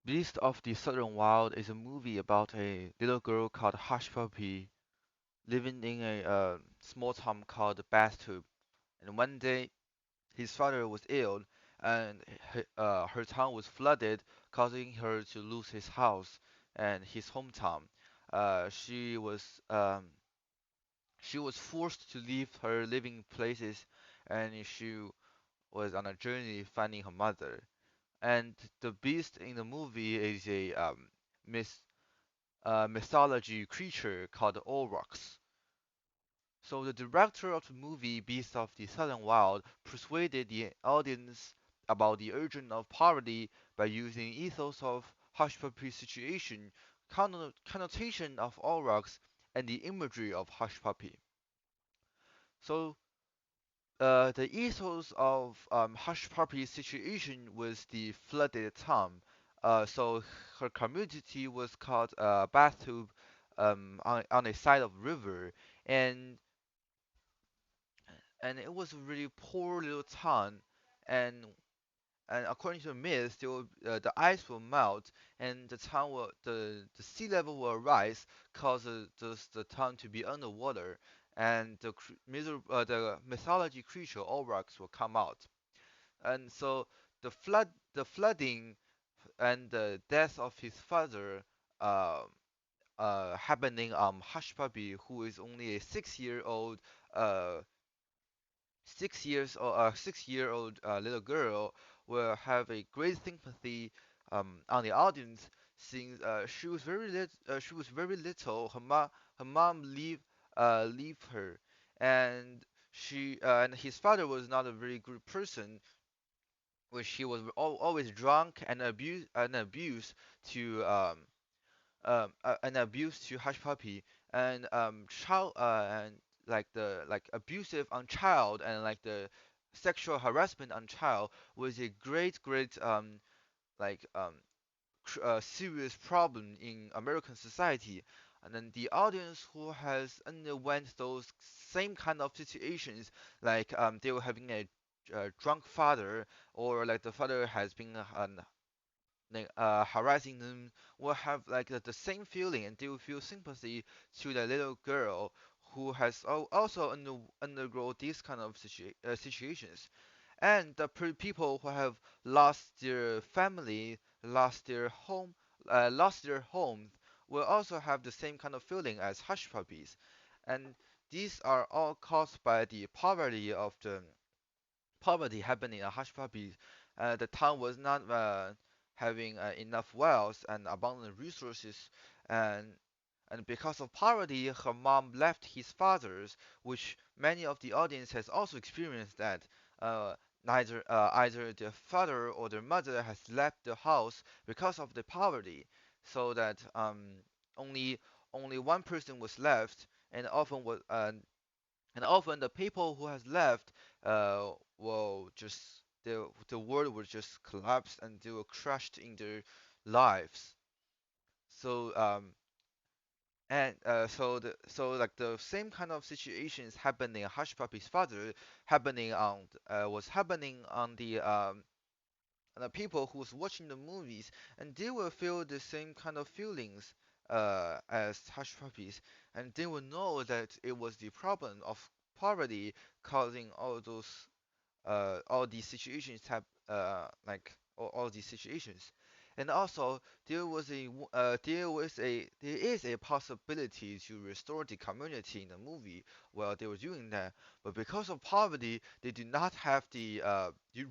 Beast of the Southern Wild is a movie about a little girl called Hush Puppy living in a small town called Bathtub. And one day, his father was ill, and her town was flooded, causing her to lose his house and his hometown. Uh, she was um, she was forced to leave her living places, and she was on a journey finding her mother. And the beast in the movie is a myth mythology creature called Aurochs. So the director of the movie Beasts of the Southern Wild persuaded the audience about the urgent of poverty by using ethos of hush puppy situation, connotation of aurochs, and the imagery of hush puppy. So the ethos of hush puppy situation was the flooded town. So her community was called Bathtub on a side of river, and and it was a really poor little town, and and according to the myth, the ice will melt, and the sea level will rise, cause the town to be underwater, and the mythology creature Aurochs will come out, and so the flooding and the death of his father, uh, happening Hush Puppy, who is only a 6 year old uh 6 year old little girl will have a great sympathy on the audience since she was very little. Her mom leave her, and she and his father was not a very good person, which he was always drunk and abused to an abuse to Hush Puppy, and child and like abusive on child, and like the sexual harassment on child was a great like serious problem in American society. And then the audience who has underwent those same kind of situations, like they were having a drunk father, or like the father has been harassing them, will have like the same feeling, and they will feel sympathy to the little girl who has also undergo these kind of situations. And the people who have lost their family, lost their homes, will also have the same kind of feeling as hush puppies. And these are all caused by the poverty happening at Hush Puppies. The town was not having enough wealth and abundant resources, and because of poverty, her mom left his father's, which many of the audience has also experienced that. Uh, either the father or the mother has left the house because of the poverty, so that only only one person was left, and often the people who has left will just the world will just collapse, and they will crushed in their lives. So so like the same kind of situations happening Hush Puppy's father happening on was happening on the people who's watching the movies, and they will feel the same kind of feelings as Hush Puppies, and they will know that it was the problem of poverty causing all these situations have all these situations. And also there is a possibility to restore the community in the movie while they were doing that, but because of poverty they do not have the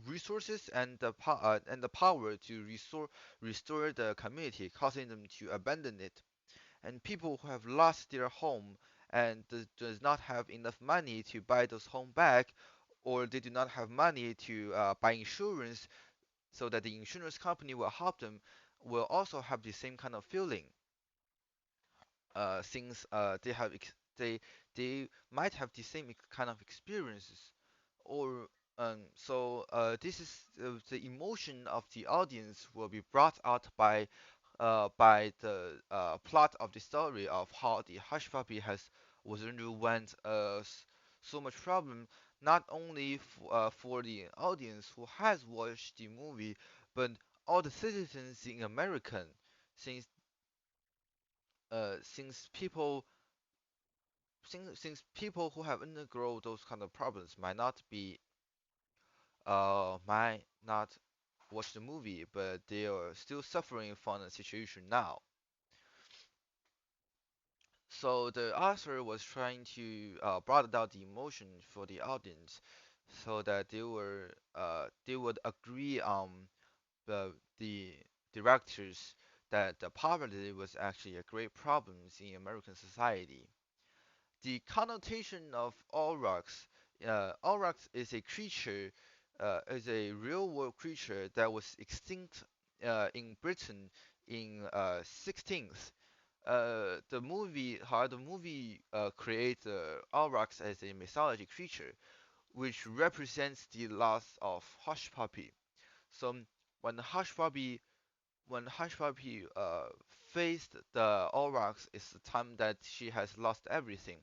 resources and and the power to restore the community, causing them to abandon it. And people who have lost their home and does not have enough money to buy those home back, or they do not have money to buy insurance so that the insurance company will help them, will also have the same kind of feeling, since they might have the same kind of experiences, or this is the emotion of the audience will be brought out by the plot of the story of how the Hush Puppy has was underwent so much problem, not only for the audience who has watched the movie, but all the citizens in American, since since people who have undergone those kind of problems might not watch the movie, but they are still suffering from the situation now. So the author was trying to broaden out the emotion for the audience, so that they would agree on the directors that the poverty was actually a great problem in American society. The connotation of Aurochs is a creature, is a real world creature that was extinct in Britain in 16th. The movie creates Aurochs as a mythology creature, which represents the loss of Hush Puppy. So when Hush Puppy when Hush Puppy faced the Aurochs, it's the time that she has lost everything.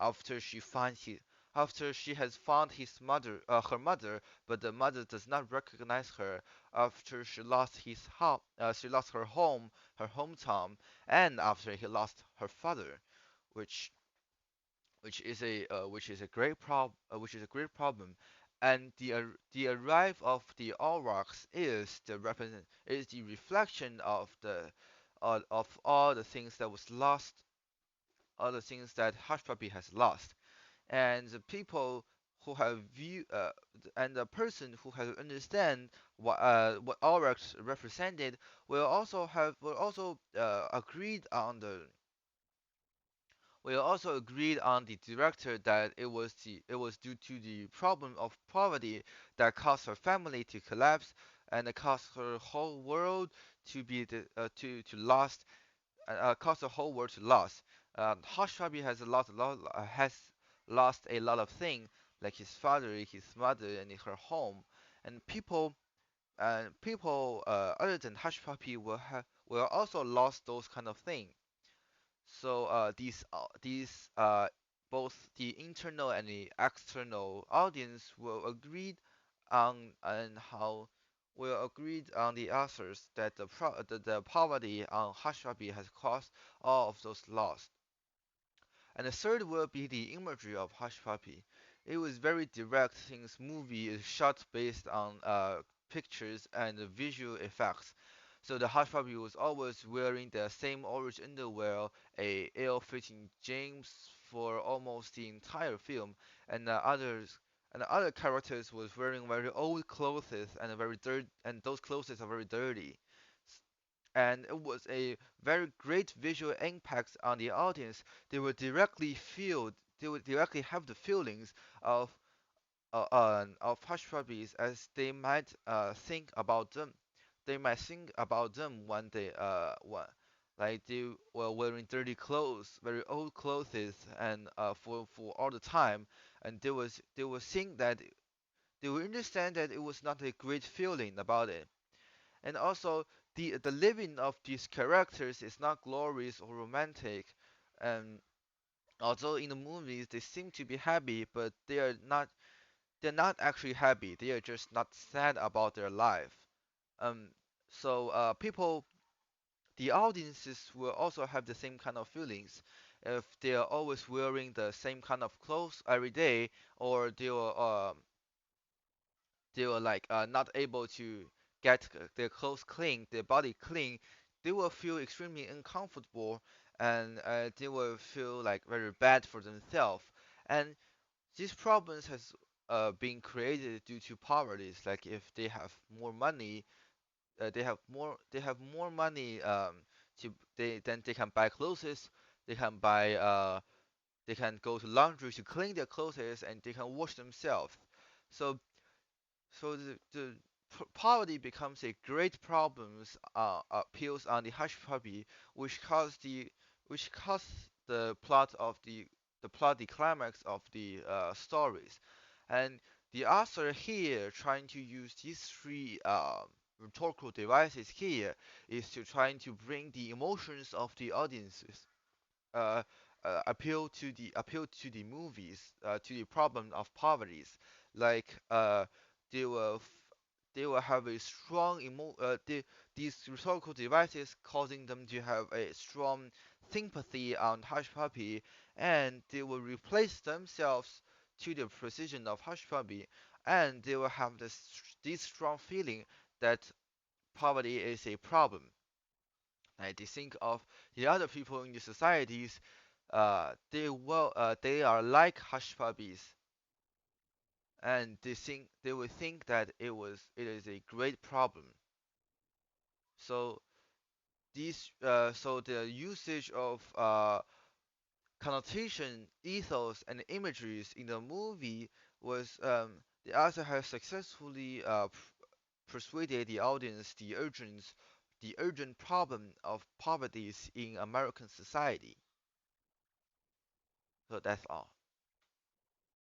After she finds he, After she has found her mother, but the mother does not recognize her. After she lost her home, her hometown, and after he lost her father, which which is a which is a great problem. And the arrive of the Aurochs is the reflection of all the things that was lost, all the things that Hush Puppy has lost. And the people who have view and the person who has understand what Aurochs represented will also agreed on the we also agreed on the director that it was due to the problem of poverty that caused her family to collapse and it caused her whole world to be to lost caused the whole world to lost. Hashrabi has lost a lot of things like his father, his mother, and her home, and people other than Hush Puppy will also lost those kind of things. So these both the internal and the external audience will agreed on how will agreed on the authors that the poverty on Hashrabi has caused all of those loss. And the third will be the imagery of Hush Puppy. It was very direct since movie is shot based on pictures and visual effects. So the Hush Puppy was always wearing the same orange underwear, a ill-fitting jeans for almost the entire film, and the other characters was wearing very old clothes and and those clothes are very dirty, and it was a very great visual impact on the audience. They would directly have the feelings of hush puppies as they might think about them. They might think about them when like they were wearing dirty clothes, very old clothes, and for all the time, and they will think that they will understand that it was not a great feeling about it. And also the living of these characters is not glorious or romantic, and although in the movies they seem to be happy, but they're not actually happy. They are just not sad about their life. Um, so the audiences will also have the same kind of feelings if they are always wearing the same kind of clothes every day, or they were like not able to get their clothes clean, their body clean, they will feel extremely uncomfortable and they will feel like very bad for themselves. And these problems has been created due to poverty. It's like if they have more money, they have more money then they can buy clothes, they can buy they can go to laundry to clean their clothes and they can wash themselves. So so the poverty becomes a great problem appeals on the hush puppy, which caused the plot of the climax of the stories, and the author here trying to use these three rhetorical devices here is to trying to bring the emotions of the audiences uh, appeal to the movies to the problem of poverty, like they will. they will have a strong these rhetorical devices causing them to have a strong sympathy on Hush Puppy, and they will replace themselves to the precision of Hush Puppy, and they will have this strong feeling that poverty is a problem. And they think of the other people in the societies, they are like Hush Puppies, and they will think that it is a great problem. So so the usage of connotation, ethos, and imageries in the movie was the author has successfully persuaded the audience the urgent problem of poverty in American society. So that's all.